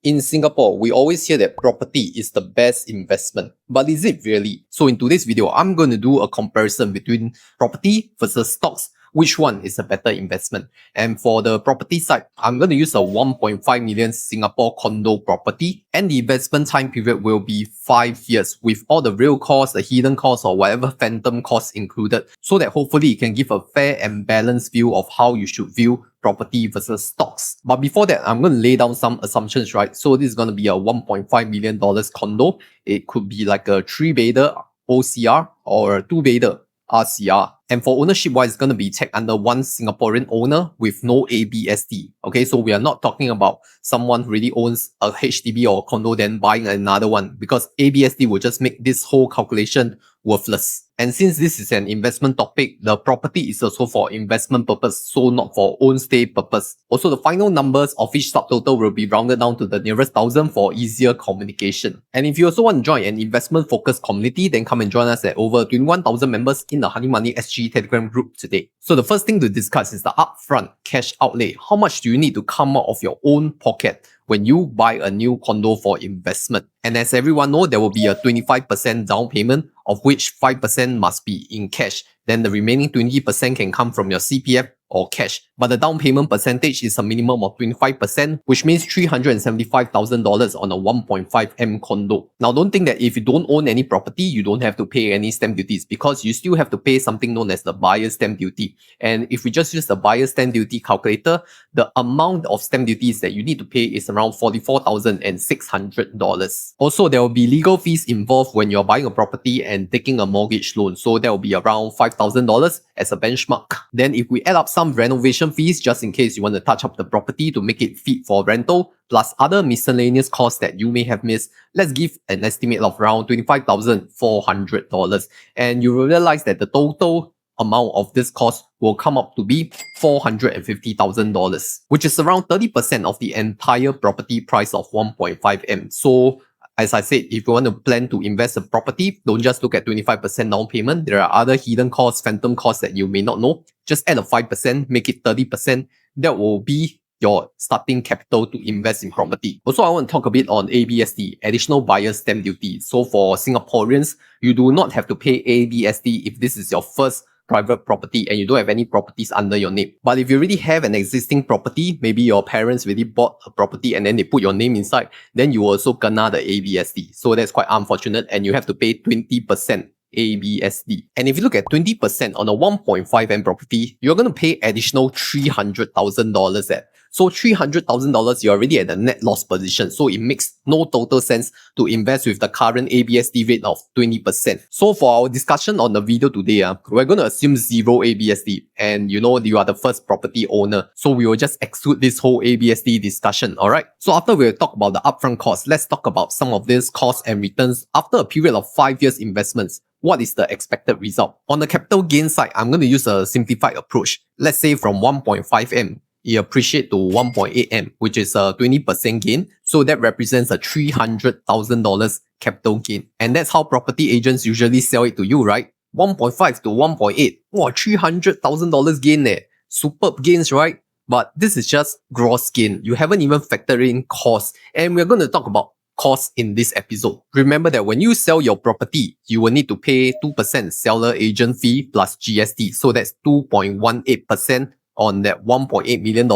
In Singapore, we always hear that property is the best investment. But is it really? So in today's video, I'm going to do a comparison between property versus stocks. Which one is a better investment? And for the property side, I'm going to use a 1.5 million Singapore condo property, and the investment time period will be 5 years with all the real costs, the hidden costs, or whatever phantom costs included, so that hopefully it can give a fair and balanced view of how you should view property versus stocks. But before that, I'm going to lay down some assumptions, right? So this is going to be a $1.5 million condo. It could be like a 3-bedder OCR or a 2-bedder RCR. And for ownership wise, it's going to be tagged under one Singaporean owner with no ABSD. Okay, so we are not talking about someone who really owns a HDB or condo then buying another one, because ABSD will just make this whole calculation worthless. And since this is an investment topic, the property is also for investment purpose, so not for own stay purpose. Also, the final numbers of each subtotal will be rounded down to the nearest thousand for easier communication. And if you also want to join an investment focused community, then come and join us at over 21,000 members in the Honey Money SG Telegram group today. So the first thing to discuss is the upfront cash outlay. How much do you need to come out of your own pocket when you buy a new condo for investment? And as everyone knows, there will be a 25% down payment, of which 5% must be in cash. Then the remaining 20% can come from your CPF or cash. But the down payment percentage is a minimum of 25%, which means $375,000 on a 1.5M condo. Now, don't think that if you don't own any property, you don't have to pay any stamp duties, because you still have to pay something known as the buyer's stamp duty. And if we just use the buyer's stamp duty calculator, the amount of stamp duties that you need to pay is around $44,600. Also, there will be legal fees involved when you're buying a property and taking a mortgage loan. So that will be around $5,000 as a benchmark. Then if we add up some renovation fees, just in case you want to touch up the property to make it fit for rental, plus other miscellaneous costs that you may have missed, let's give an estimate of around $25,400. And you will realize that the total amount of this cost will come up to be $450,000, which is around 30% of the entire property price of 1.5M. So as I said, if you want to plan to invest in property, don't just look at 25% down payment. There are other hidden costs, phantom costs that you may not know. Just add a 5%, make it 30%. That will be your starting capital to invest in property. Also, I want to talk a bit on ABSD, Additional Buyer's Stamp Duty. So for Singaporeans, you do not have to pay ABSD if this is your first private property and you don't have any properties under your name. But if you already have an existing property, maybe your parents already bought a property and then they put your name inside, then you also kena the ABSD. So that's quite unfortunate, and you have to pay 20% ABSD. And if you look at 20% on a 1.5M property, you're going to pay additional $300,000 at. So $300,000, you're already at a net loss position. So it makes no total sense to invest with the current ABSD rate of 20%. So for our discussion on the video today, we're going to assume zero ABSD. And you know, you are the first property owner. So we will just exclude this whole ABSD discussion, alright? So after we talk about the upfront costs, let's talk about some of these costs and returns after a period of 5 years investments. What is the expected result? On the capital gain side, I'm going to use a simplified approach. Let's say from 1.5M, it appreciate to 1.8M, which is a 20% gain. So that represents a $300,000 capital gain. And that's how property agents usually sell it to you, right? 1.5 to 1.8. Wow, $300,000 gain there. Superb gains, right? But this is just gross gain. You haven't even factored in costs. And we're going to talk about costs in this episode. Remember that when you sell your property, you will need to pay 2% seller agent fee plus GST. So that's 2.18% on that $1.8 million.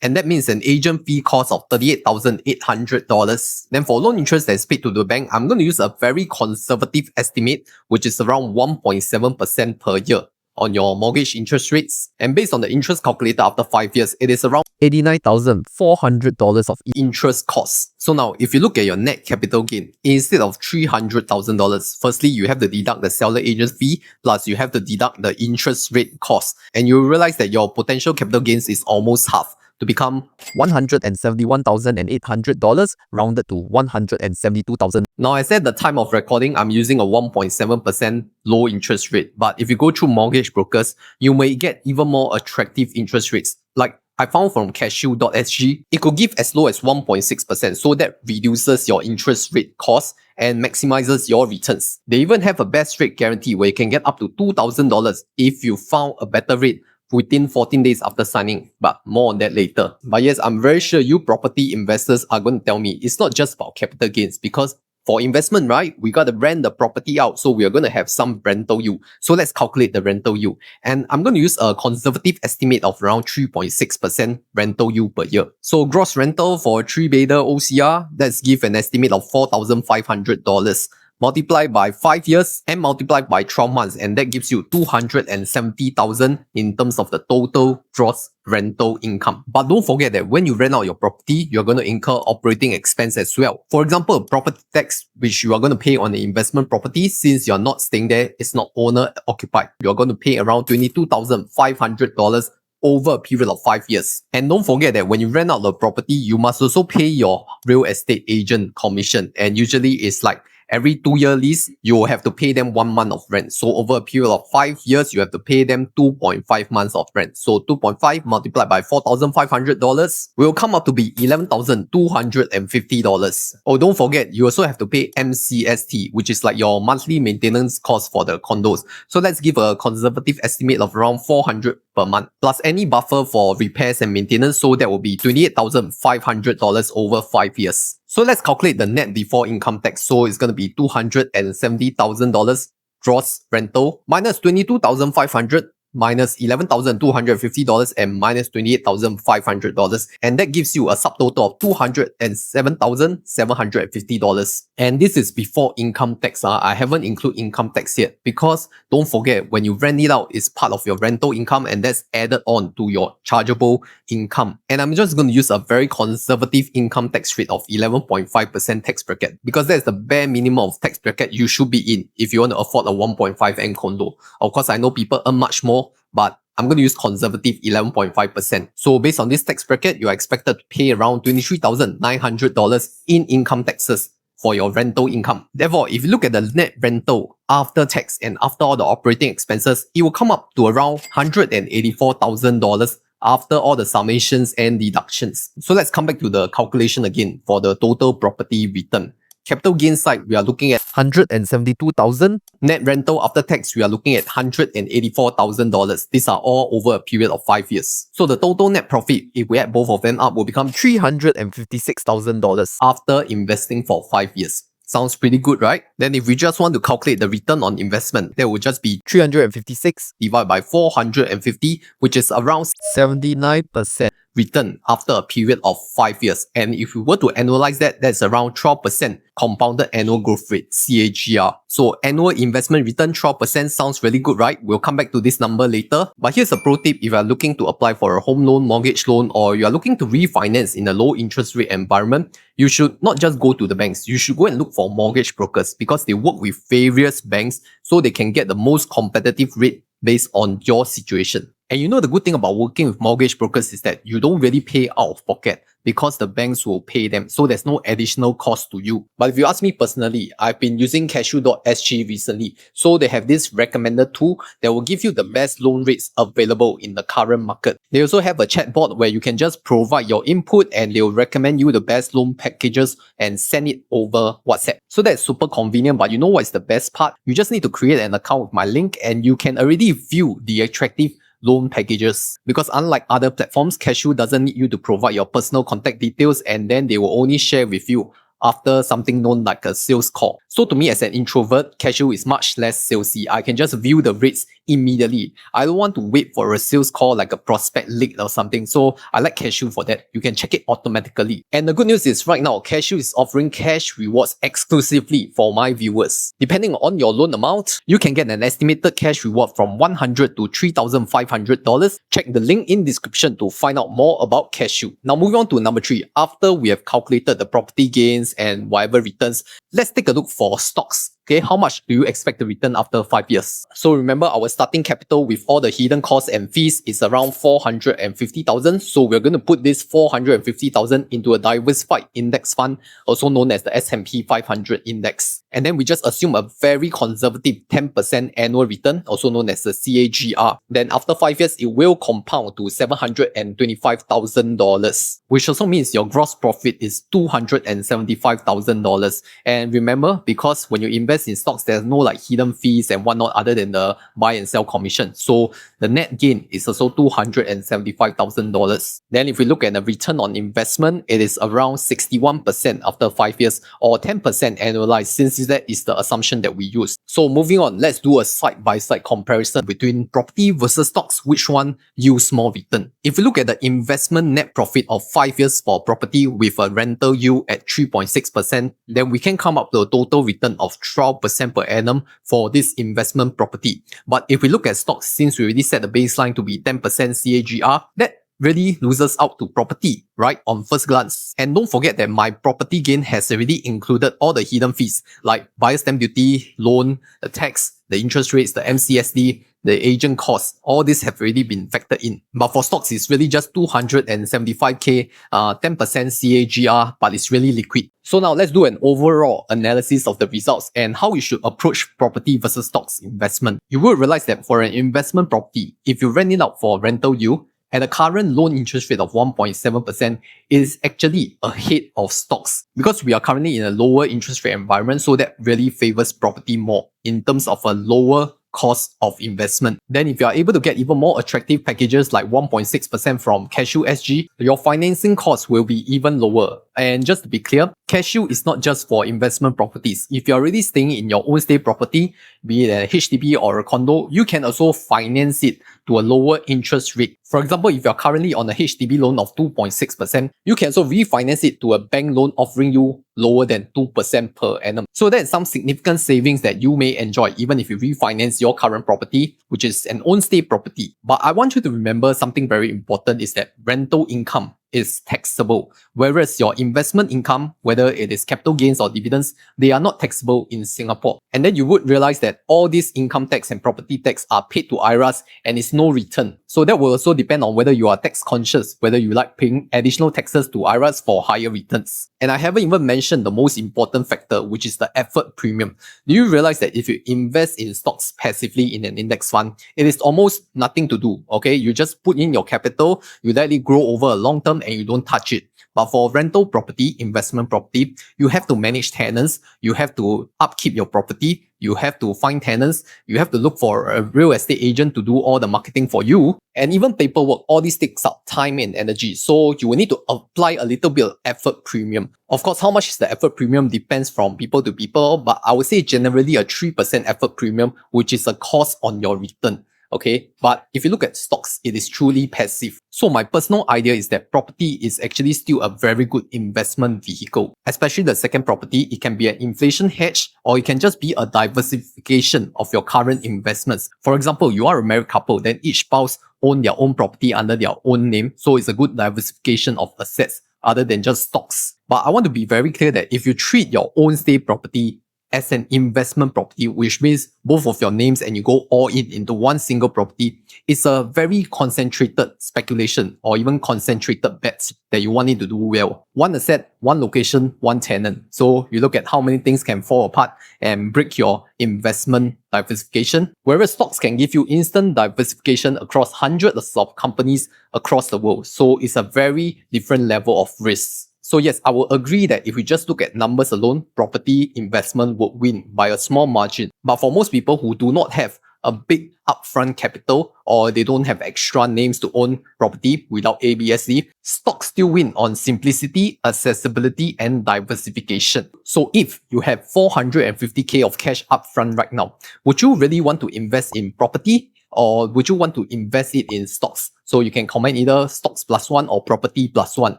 And that means an agent fee cost of $38,800. Then for loan interest that is paid to the bank, I'm going to use a very conservative estimate, which is around 1.7% per year on your mortgage interest rates. And based on the interest calculator after 5 years, it is around $89,400 of interest costs. So now, if you look at your net capital gain, instead of $300,000, firstly, you have to deduct the seller agent fee, plus you have to deduct the interest rate cost. And you realize that your potential capital gains is almost half, to become $171,800, rounded to $172,000. Now, as at the time of recording, I'm using a 1.7% low interest rate. But if you go through mortgage brokers, you may get even more attractive interest rates. Like I found from cashew.sg, it could give as low as 1.6%. So that reduces your interest rate cost and maximizes your returns. They even have a best rate guarantee where you can get up to $2,000 if you found a better rate within 14 days after signing, but more on that later. But yes, I'm very sure you property investors are going to tell me it's not just about capital gains, because for investment, right, we got to rent the property out, so we are going to have some rental yield. So let's calculate the rental yield. And I'm going to use a conservative estimate of around 3.6% rental yield per year. So gross rental for a 3-bedder OCR, let's give an estimate of $4,500. Multiply by 5 years and multiply by 12 months, and that gives you 270,000 in terms of the total gross rental income. But don't forget that when you rent out your property, you're going to incur operating expense as well. For example, property tax, which you are going to pay on the investment property, since you're not staying there, it's not owner occupied. You're going to pay around $22,500 over a period of 5 years. And don't forget that when you rent out the property, you must also pay your real estate agent commission. And usually it's like every 2-year lease, you will have to pay them 1 month of rent. So over a period of 5 years, you have to pay them 2.5 months of rent. So 2.5 multiplied by $4,500 will come up to be $11,250. Oh, don't forget, you also have to pay MCST, which is like your monthly maintenance cost for the condos. So let's give a conservative estimate of around $400 per month, plus any buffer for repairs and maintenance. So that will be $28,500 over 5 years. So let's calculate the net before income tax. So it's going to be $270,000 gross rental minus $22,500 minus $11,250 and minus $28,500, and that gives you a subtotal of $207,750. And this is before income tax. I haven't included income tax yet, because don't forget, when you rent it out, it's part of your rental income, and that's added on to your chargeable income. And I'm just going to use a very conservative income tax rate of 11.5% tax bracket, because that's the bare minimum of tax bracket you should be in if you want to afford a 1.5M condo. Of course, I know people earn much more, but I'm going to use conservative 11.5%. So based on this tax bracket, you are expected to pay around $23,900 in income taxes for your rental income. Therefore, if you look at the net rental after tax and after all the operating expenses, it will come up to around $184,000 after all the summations and deductions. So let's come back to the calculation again for the total property return. Capital gain side, we are looking at $172,000. Net rental after tax, we are looking at $184,000. These are all over a period of 5 years. So the total net profit, if we add both of them up, will become $356,000 after investing for 5 years. Sounds pretty good, right? Then if we just want to calculate the return on investment, that would just be 356 divided by 450, which is around 79% return after a period of 5 years. And if we were to annualize that, that's around 12% compounded annual growth rate, CAGR. So annual investment return 12% sounds really good, right? We'll come back to this number later. But here's a pro tip: if you are looking to apply for a home loan, mortgage loan, or you are looking to refinance in a low interest rate environment, you should not just go to the banks. You should go and look for mortgage brokers, because they work with various banks so they can get the most competitive rate based on your situation. And you know, the good thing about working with mortgage brokers is that you don't really pay out of pocket, because the banks will pay them, so there's no additional cost to you. But if you ask me personally, I've been using cashew.sg recently. So they have this recommended tool that will give you the best loan rates available in the current market. They also have a chatbot where you can just provide your input and they'll recommend you the best loan packages and send it over WhatsApp. So that's super convenient. But you know what's the best part? You just need to create an account with my link and you can already view the attractive loan packages. Because unlike other platforms, Cashew doesn't need you to provide your personal contact details, and then they will only share with you after something known like a sales call. So to me, as an introvert, Cashew is much less salesy. I can just view the rates immediately. I don't want to wait for a sales call like a prospect lead or something. So I like Cashew for that. You can check it automatically. And the good news is right now, Cashew is offering cash rewards exclusively for my viewers. Depending on your loan amount, you can get an estimated cash reward from $100 to $3,500. Check the link in description to find out more about Cashew. Now moving on to number 3. After we have calculated the property gains and whatever returns, let's take a look for stocks. Okay, how much do you expect to return after 5 years? So remember, our starting capital with all the hidden costs and fees is around $450,000. So we're going to put this $450,000 into a diversified index fund, also known as the S&P 500 index. And then we just assume a very conservative 10% annual return, also known as the CAGR. Then after 5 years, it will compound to $725,000, which also means your gross profit is $275,000. And remember, because when you invest invest in stocks, there's no like hidden fees and whatnot other than the buy and sell commission. So the net gain is also $275,000. Then if we look at the return on investment, it is around 61% after 5 years or 10% annualized, since that is the assumption that we use. So moving on, let's do a side-by-side comparison between property versus stocks. Which one yields more return? If we look at the investment net profit of 5 years for property with a rental yield at 3.6%, then we can come up to a total return of 12% per annum for this investment property. But if we look at stocks, since we already set the baseline to be 10% CAGR, that really loses out to property, right, on first glance. And don't forget that my property gain has already included all the hidden fees like buyer's stamp duty, loan, the tax, the interest rates, the MCST, the agent costs. All these have already been factored in. But for stocks, it's really just 275k, 10% CAGR, but it's really liquid. So now let's do an overall analysis of the results and how you should approach property versus stocks investment. You will realize that for an investment property, if you rent it out for rental yield, at the current loan interest rate of 1.7%, it is actually ahead of stocks because we are currently in a lower interest rate environment, so that really favors property more in terms of a lower cost of investment. Then if you are able to get even more attractive packages like 1.6% from Cashew SG, your financing costs will be even lower. And just to be clear, Cashew is not just for investment properties. If you're already staying in your own stay property, be it a HDB or a condo, you can also finance it to a lower interest rate. For example, if you're currently on a HDB loan of 2.6%, you can also refinance it to a bank loan offering you lower than 2% per annum. So that's some significant savings that you may enjoy even if you refinance your current property, which is an own stay property. But I want you to remember something very important is that rental income is taxable, whereas your investment income, whether it is capital gains or dividends, they are not taxable in Singapore. And then you would realize that all these income tax and property tax are paid to IRAS and it's no return. So that will also depend on whether you are tax conscious, whether you like paying additional taxes to IRAS for higher returns. And I haven't even mentioned the most important factor, which is the effort premium. Do you realize that if you invest in stocks passively in an index fund, it is almost nothing to do, okay? You just put in your capital, you let it grow over a long term and you don't touch it. But for rental property, investment property, you have to manage tenants, you have to upkeep your property, you have to find tenants, you have to look for a real estate agent to do all the marketing for you, and even paperwork. All this takes up time and energy. So you will need to apply a little bit of effort premium. Of course, how much is the effort premium depends from people to people, but I would say generally a 3% effort premium, which is a cost on your return. Okay, but if you look at stocks, it is truly passive. So my personal idea is that property is actually still a very good investment vehicle. Especially the second property, it can be an inflation hedge or it can just be a diversification of your current investments. For example, you are a married couple, then each spouse own their own property under their own name. So it's a good diversification of assets other than just stocks. But I want to be very clear that if you treat your own stay property as an investment property, which means both of your names and you go all in into one single property, it's a very concentrated speculation or even concentrated bets that you want it to do well. One asset, one location, one tenant. So you look at how many things can fall apart and break your investment diversification. Whereas stocks can give you instant diversification across hundreds of companies across the world. So it's a very different level of risk. So yes, I will agree that if we just look at numbers alone, property investment would win by a small margin. But for most people who do not have a big upfront capital or they don't have extra names to own property without ABSD, stocks still win on simplicity, accessibility, and diversification. So if you have 450k of cash upfront right now, would you really want to invest in property or would you want to invest it in stocks? So you can comment either stocks +1 or property +1.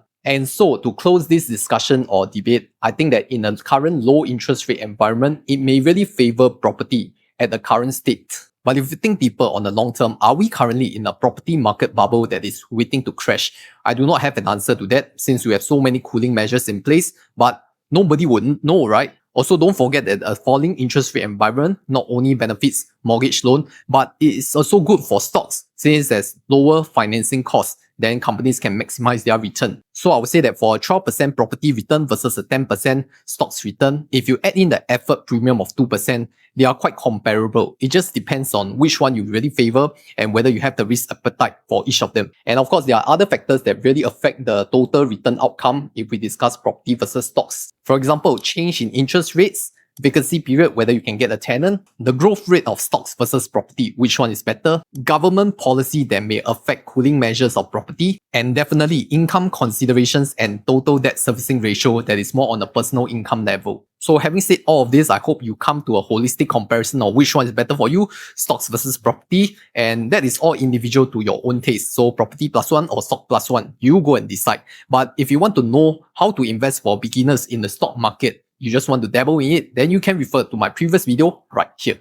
And so to close this discussion or debate, I think that in a current low interest rate environment, it may really favor property at the current state. But if you think deeper on the long term, are we currently in a property market bubble that is waiting to crash? I do not have an answer to that since we have so many cooling measures in place, but nobody would know, right? Also, don't forget that a falling interest rate environment not only benefits mortgage loan, but it is also good for stocks since there's lower financing costs. Then companies can maximize their return. So I would say that for a 12% property return versus a 10% stocks return, if you add in the effort premium of 2%, they are quite comparable. It just depends on which one you really favor and whether you have the risk appetite for each of them. And of course, there are other factors that really affect the total return outcome if we discuss property versus stocks. For example, change in interest rates, vacancy period, whether you can get a tenant, the growth rate of stocks versus property, which one is better, government policy that may affect cooling measures of property, and definitely income considerations and total debt servicing ratio that is more on a personal income level. So having said all of this, I hope you come to a holistic comparison of which one is better for you, stocks versus property, and that is all individual to your own taste. So property plus one or stock plus one, you go and decide. But if you want to know how to invest for beginners in the stock market, you just want to dabble in it, then you can refer to my previous video right here.